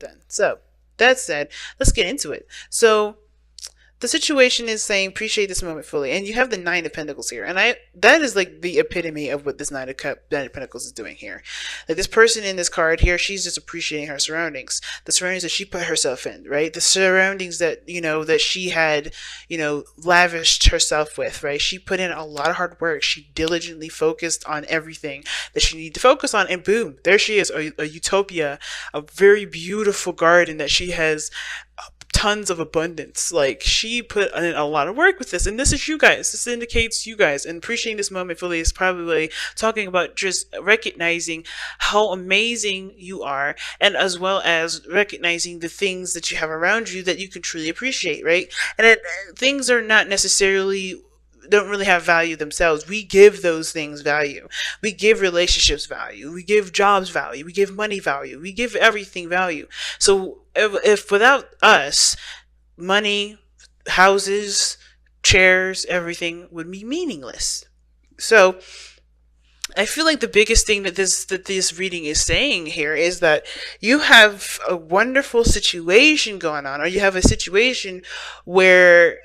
then. So that said, let's get into it. So the situation is saying appreciate this moment fully, and you have the Nine of Pentacles here, and that is like the epitome of what this Nine of Pentacles is doing here. Like this person in this card here, she's just appreciating her surroundings, the surroundings that she put herself in, right? The surroundings that that she had lavished herself with, right? She put in a lot of hard work. She diligently focused on everything that she needed to focus on, and boom, there she is, a utopia, a very beautiful garden that she has tons of abundance. Like she put in a lot of work with this, and this is you guys. This indicates you guys, and appreciating this moment fully is probably talking about just recognizing how amazing you are, and as well as recognizing the things that you have around you that you can truly appreciate, right? And things are not necessarily don't really have value themselves. We give those things value. We give relationships value. We give jobs value. We give money value. We give everything value. So if without us, money, houses, chairs, everything would be meaningless. So I feel like the biggest thing that this reading is saying here is that you have a wonderful situation going on, or you have a situation where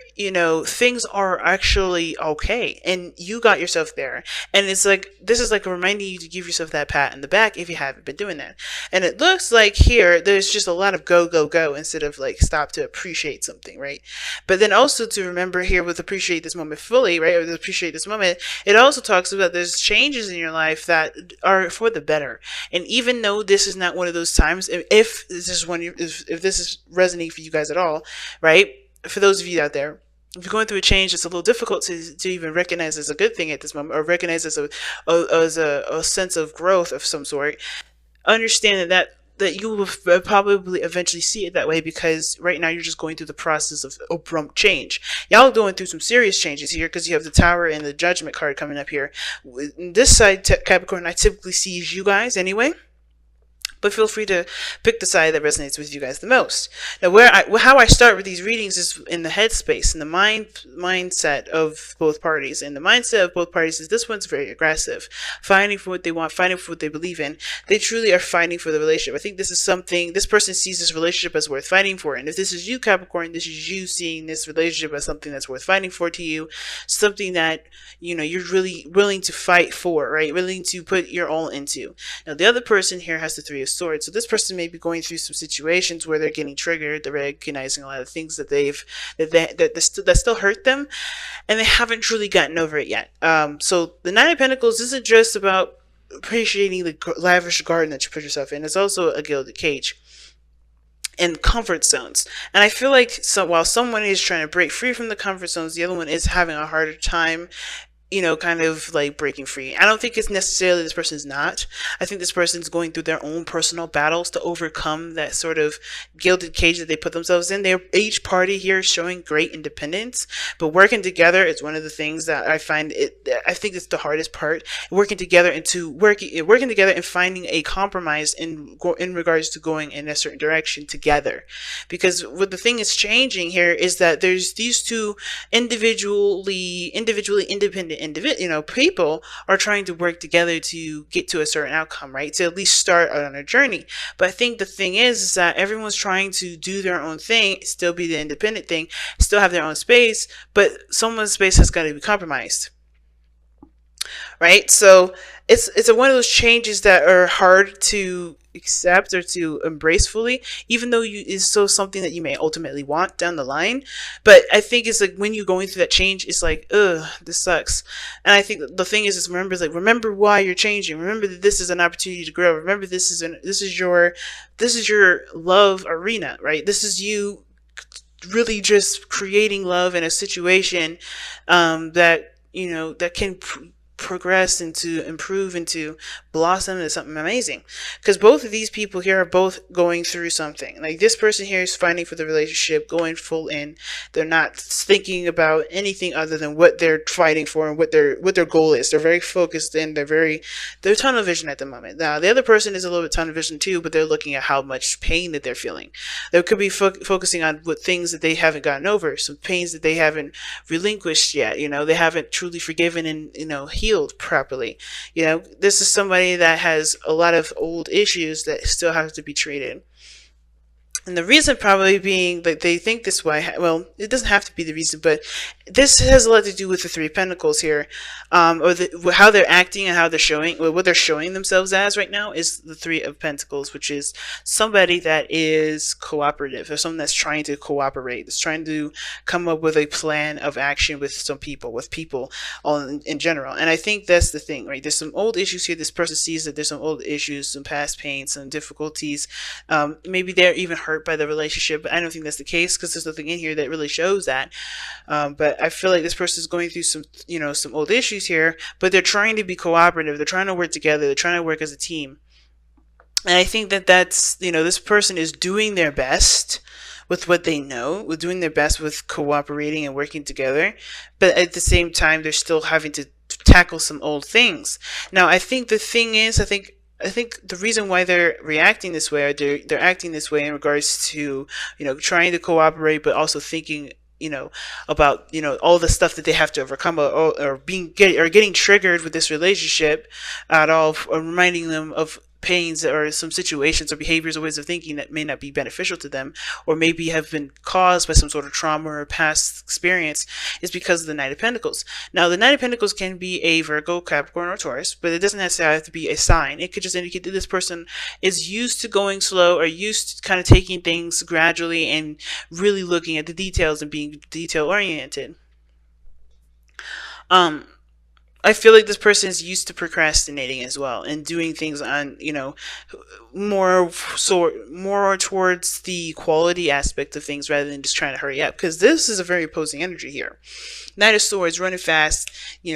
things are actually okay, and you got yourself there. And it's like this is like reminding you to give yourself that pat in the back if you haven't been doing that. And it looks like here there's just a lot of go go go instead of like stop to appreciate something, right? But then also to remember here with appreciate this moment fully, right? Or appreciate this moment, it also talks about there's changes in your life that are for the better. And even though this is not one of those times, if this is if this is resonating for you guys at all, right? For those of you out there, if you're going through a change, it's a little difficult to even recognize as a good thing at this moment, or recognize as a sense of growth of some sort. Understand that you will probably eventually see it that way, because right now you're just going through the process of abrupt change. Y'all going through some serious changes here, because you have the Tower and the Judgment card coming up here. This side, Capricorn, I typically see as you guys anyway. But feel free to pick the side that resonates with you guys the most. Now, how I start with these readings is in the headspace, in the mindset of both parties. And the mindset of both parties is this one's very aggressive, fighting for what they want, fighting for what they believe in. They truly are fighting for the relationship. I think this is something, this person sees this relationship as worth fighting for. And if this is you, Capricorn, this is you seeing this relationship as something that's worth fighting for to you, something that, you're really willing to fight for, right? Willing to put your all into. Now, the other person here has the Three of Swords. So this person may be going through some situations where they're getting triggered. They're recognizing a lot of things that that still hurt them, and they haven't truly gotten over it yet. So the Nine of Pentacles isn't just about appreciating the lavish garden that you put yourself in. It's also a gilded cage and comfort zones. And I feel like while someone is trying to break free from the comfort zones, the other one is having a harder time kind of like breaking free. I don't think it's necessarily this person's not. I think this person's going through their own personal battles to overcome that sort of gilded cage that they put themselves in. Each party here is showing great independence, but working together is one of the things that I think it's the hardest part. Working together and finding a compromise in regards to going in a certain direction together. Because what the thing is changing here is that there's these two individually independent people are trying to work together to get to a certain outcome, right? To at least start on a journey. But I think the thing is that everyone's trying to do their own thing, still be the independent thing, still have their own space, but someone's space has got to be compromised. Right? So it's one of those changes that are hard to accept or to embrace fully, even though it's so something that you may ultimately want down the line. But I think it's like when you're going through that change, it's like, ugh, this sucks. And I think the thing is remember why you're changing. Remember that this is an opportunity to grow. Remember this is your love arena, right? This is you really just creating love in a situation that can progress into improve into blossom into something amazing. Because both of these people here are both going through something. Like this person here is fighting for the relationship, going full in. They're not thinking about anything other than what they're fighting for and what their goal is. They're very focused and they're tunnel vision at the moment. Now the other person is a little bit tunnel vision too, but they're looking at how much pain that they're feeling. They could be focusing on what things that they haven't gotten over, some pains that they haven't relinquished yet. They haven't truly forgiven and healed properly. This is somebody that has a lot of old issues that still have to be treated. And the reason probably being that they think this way, well, it doesn't have to be the reason, but this has a lot to do with the Three of Pentacles here, or how they're acting and how they're showing, or what they're showing themselves as right now is the Three of Pentacles, which is somebody that is cooperative, or someone that's trying to cooperate, that's trying to come up with a plan of action with some people, with people in general. And I think that's the thing, right? There's some old issues here. This person sees that there's some old issues, some past pain, some difficulties. Maybe they're even hurt by the relationship, but I don't think that's the case because there's nothing in here that really shows that. But I feel like this person is going through some, some old issues here, but they're trying to be cooperative. They're trying to work together. They're trying to work as a team. And I think that that's, this person is doing their best with what they know, with doing their best with cooperating and working together. But at the same time, they're still having to tackle some old things. Now, I think the thing is, I think the reason why they're reacting this way, or they're acting this way in regards to, trying to cooperate, but also thinking, about, all the stuff that they have to overcome, or getting triggered with this relationship at all, or reminding them of pains or some situations or behaviors or ways of thinking that may not be beneficial to them, or maybe have been caused by some sort of trauma or past experience, is because of the Knight of Pentacles. Now, the Knight of Pentacles can be a Virgo, Capricorn, or Taurus, but it doesn't necessarily have to be a sign. It could just indicate that this person is used to going slow, or used to kind of taking things gradually and really looking at the details and being detail oriented. I feel like this person is used to procrastinating as well, and doing things on, more towards the quality aspect of things rather than just trying to hurry up. Because this is a very opposing energy here. Knight of Swords, running fast,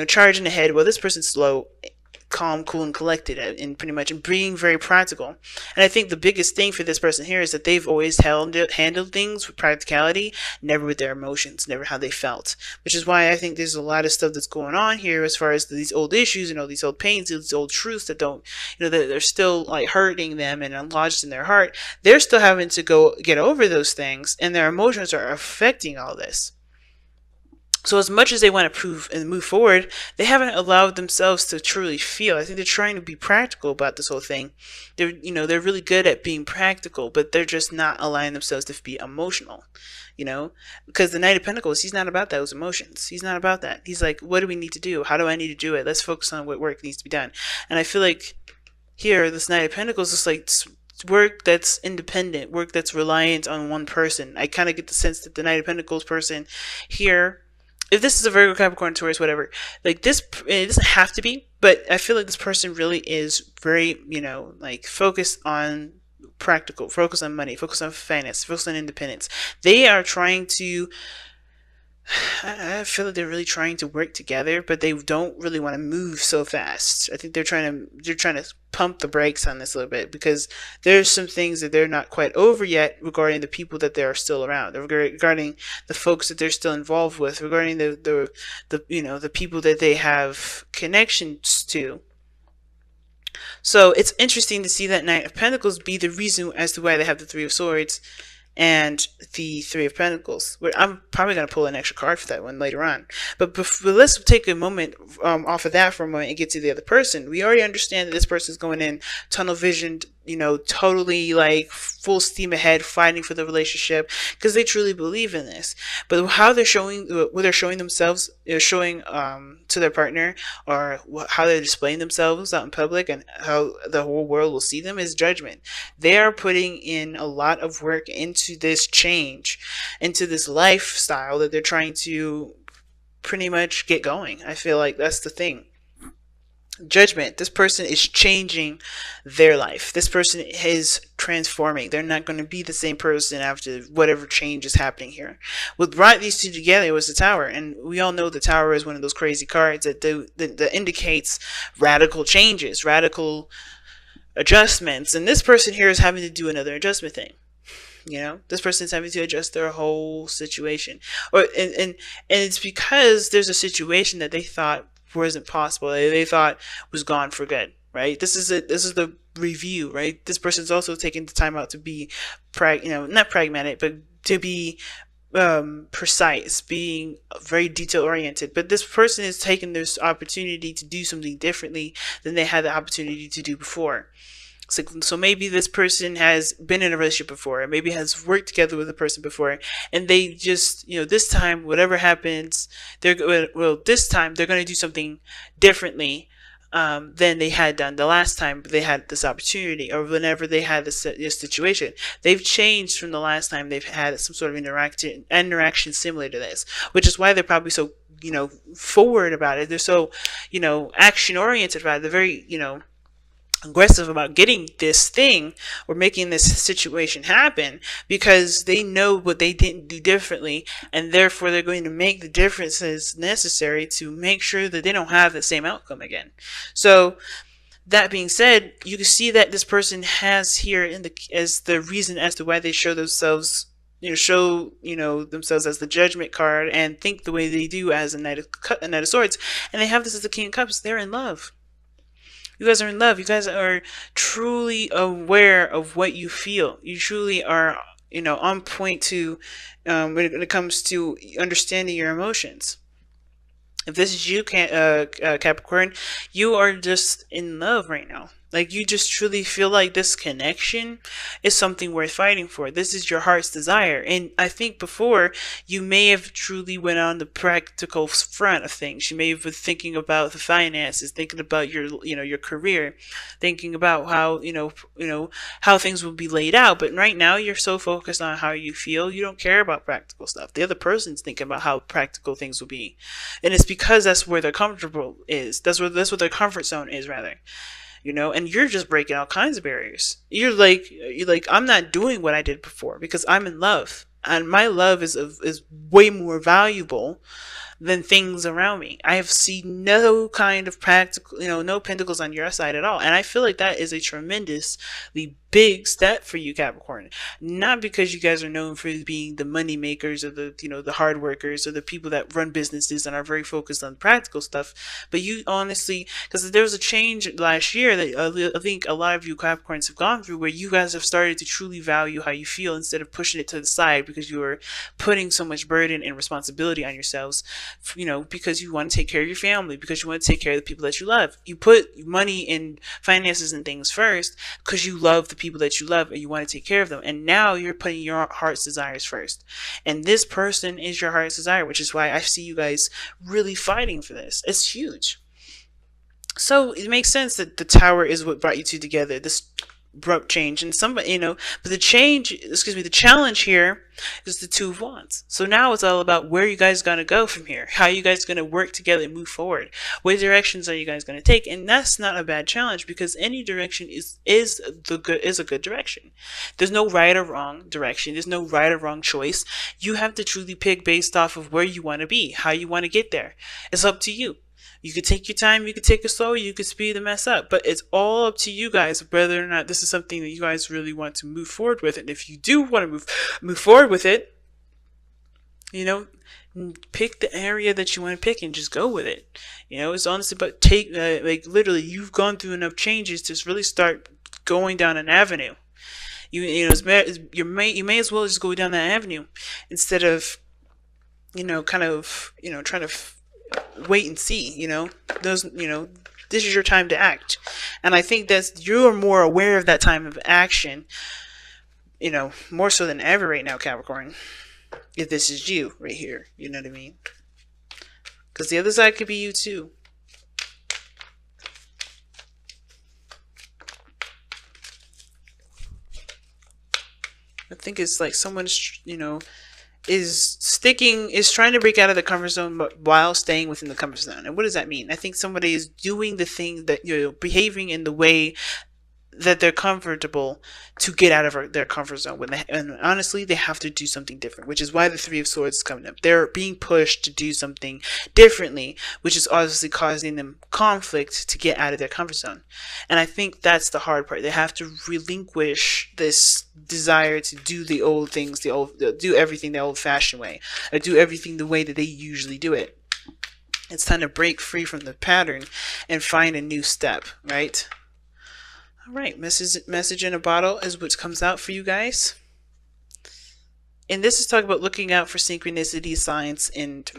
charging ahead. Well, this person's slow, calm, cool, and collected, and pretty much being very practical. And I think the biggest thing for this person here is that they've always handled things with practicality, never with their emotions, never how they felt. Which is why I think there's a lot of stuff that's going on here as far as these old issues and all these old pains, these old truths that don't, that they're still like hurting them and lodged in their heart. They're still having to go get over those things, and their emotions are affecting all this. So as much as they want to prove and move forward, they haven't allowed themselves to truly feel. I think they're trying to be practical about this whole thing. They're really good at being practical, but they're just not allowing themselves to be emotional. Because the Knight of Pentacles, he's not about those emotions. He's not about that. He's like, what do we need to do? How do I need to do it? Let's focus on what work needs to be done. And I feel like here, this Knight of Pentacles is like work that's independent, work that's reliant on one person. I kind of get the sense that the Knight of Pentacles person here, if this is a Virgo, Capricorn, Taurus, whatever, like this, it doesn't have to be, but I feel like this person really is very, focused on practical, focus on money, focus on finance, focus on independence. They are trying to, I feel like they're really trying to work together, but they don't really want to move so fast. I think they're trying to pump the brakes on this a little bit, because there's some things that they're not quite over yet regarding the people that they are still around, regarding the folks that they're still involved with, regarding the people that they have connections to. So it's interesting to see that Knight of Pentacles be the reason as to why they have the Three of Swords and the Three of Pentacles. I'm probably going to pull an extra card for that one later on. But let's take a moment off of that for a moment and get to the other person. We already understand that this person is going in tunnel visioned, totally like full steam ahead, fighting for the relationship because they truly believe in this. But how they're showing, what they're showing themselves, showing to their partner, or how they're displaying themselves out in public and how the whole world will see them, is judgment. They are putting in a lot of work into this change, into this lifestyle that they're trying to pretty much get going. I feel like that's the thing. Judgment. This person is changing their life. This person is transforming. They're not going to be the same person after whatever change is happening here. What brought these two together was the Tower, and we all know the Tower is one of those crazy cards that indicates radical changes, radical adjustments, and this person here is having to do another adjustment thing. This person is having to adjust their whole situation, and it's because there's a situation that they thought wasn't possible. They thought was gone for good, right? This is the review, right? This person's also taking the time out to be, not pragmatic, but to be precise, being very detail oriented. But this person is taking this opportunity to do something differently than they had the opportunity to do before. So maybe this person has been in a relationship before, and maybe has worked together with a person before, and they just, this time, whatever happens, this time they're going to do something differently than they had done the last time they had this opportunity, or whenever they had this situation. They've changed from the last time they've had some sort of interaction similar to this, which is why they're probably so, forward about it. They're so, action oriented about it. They're very, aggressive about getting this thing or making this situation happen, because they know what they didn't do differently, and therefore they're going to make the differences necessary to make sure that they don't have the same outcome again. So that being said, you can see that this person has here as the reason as to why they show themselves, themselves as the Judgment card and think the way they do as a Knight of Swords, and they have this as the King of Cups. They're in love. You guys are in love. You guys are truly aware of what you feel. You truly are, on point to when it comes to understanding your emotions. If this is you, Capricorn, you are just in love right now. Like, you just truly feel like this connection is something worth fighting for. This is your heart's desire. And I think before, you may have truly went on the practical front of things. You may have been thinking about the finances, thinking about your career, thinking about how, how things will be laid out. But right now, you're so focused on how you feel, you don't care about practical stuff. The other person's thinking about how practical things will be. And it's because that's where their comfortable is. That's what their comfort zone is, rather. And you're just breaking all kinds of barriers. You're like, I'm not doing what I did before because I'm in love, and my love is way more valuable than things around me. I have seen no kind of practical, no pentacles on your side at all. And I feel like that is a tremendously big step for you, Capricorn. Not because you guys are known for being the money makers, or the, the hard workers, or the people that run businesses and are very focused on practical stuff, but you honestly, because there was a change last year that I think a lot of you Capricorns have gone through, where you guys have started to truly value how you feel instead of pushing it to the side because you were putting so much burden and responsibility on yourselves, because you want to take care of your family, because you want to take care of the people that you love. You put money and finances and things first because you love the people that you love and you want to take care of them. And now you're putting your heart's desires first. And this person is your heart's desire, which is why I see you guys really fighting for this. It's huge. So it makes sense that the Tower is what brought you two together. This abrupt change, and somebody, but the challenge here is the Two of Wands. So now it's all about where you guys gonna go from here. How you guys gonna work together and move forward? What directions are you guys gonna take? And that's not a bad challenge, because any direction is a good direction. There's no right or wrong direction. There's no right or wrong choice. You have to truly pick based off of where you want to be, how you want to get there. It's up to you. You could take your time, you could take it slow, you could speed the mess up, but it's all up to you guys whether or not this is something that you guys really want to move forward with. And if you do want to move forward with it, pick the area that you want to pick and just go with it. It's honestly about literally, you've gone through enough changes to really start going down an avenue. You may as well just go down that avenue instead of trying to wait and see. This is your time to act, and I think that you're more aware of that time of action, more so than ever right now, Capricorn, if this is you right here. You know what I mean? Because the other side could be you too. I think it's like someone's, is trying to break out of the comfort zone, but while staying within the comfort zone. And what does that mean? I think somebody is doing the thing that, behaving in the way that they're comfortable to get out of their comfort zone. And honestly, they have to do something different, which is why the Three of Swords is coming up. They're being pushed to do something differently, which is obviously causing them conflict to get out of their comfort zone. And I think that's the hard part. They have to relinquish this desire to do the old things, do everything the old-fashioned way, or do everything the way that they usually do it. It's time to break free from the pattern and find a new step, right? All right, message in a bottle is what comes out for you guys. And this is talking about looking out for synchronicity, signs, and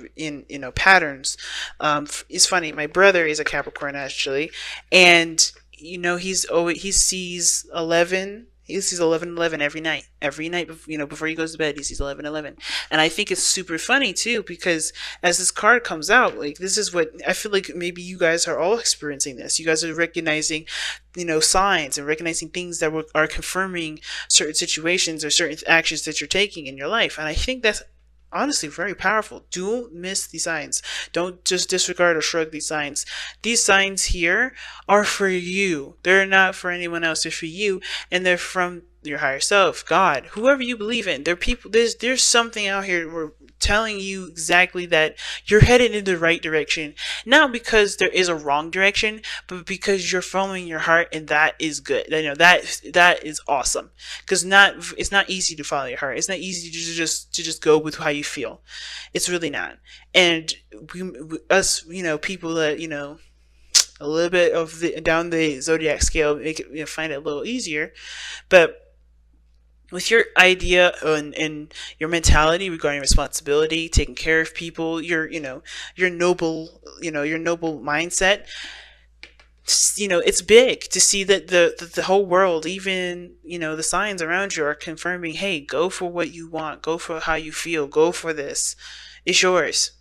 patterns. It's funny. My brother is a Capricorn, actually, and he sees 11. He sees 11:11 every night. Every night, before he goes to bed, he sees 11:11. And I think it's super funny too, because as this card comes out, like, this is what I feel like maybe you guys are all experiencing this. You guys are recognizing, signs, and recognizing things that are confirming certain situations or certain actions that you're taking in your life. And I think that's honestly very powerful. Don't miss these signs. Don't just disregard or shrug these signs. These signs here are for you. They're not for anyone else. They're for you, and they're from your higher self, God, whoever you believe in. There's something out here we're telling you exactly that you're headed in the right direction, not because there is a wrong direction, but because you're following your heart, and that is good. That is awesome, because it's not easy to follow your heart. It's not easy to just go with how you feel. It's really not. And us, people that, a little bit of down the zodiac scale, make it, find it a little easier. But with your idea and your mentality regarding responsibility, taking care of people, your noble mindset, it's big to see that the whole world, even, the signs around you, are confirming, hey, go for what you want, go for how you feel, go for this. It's yours.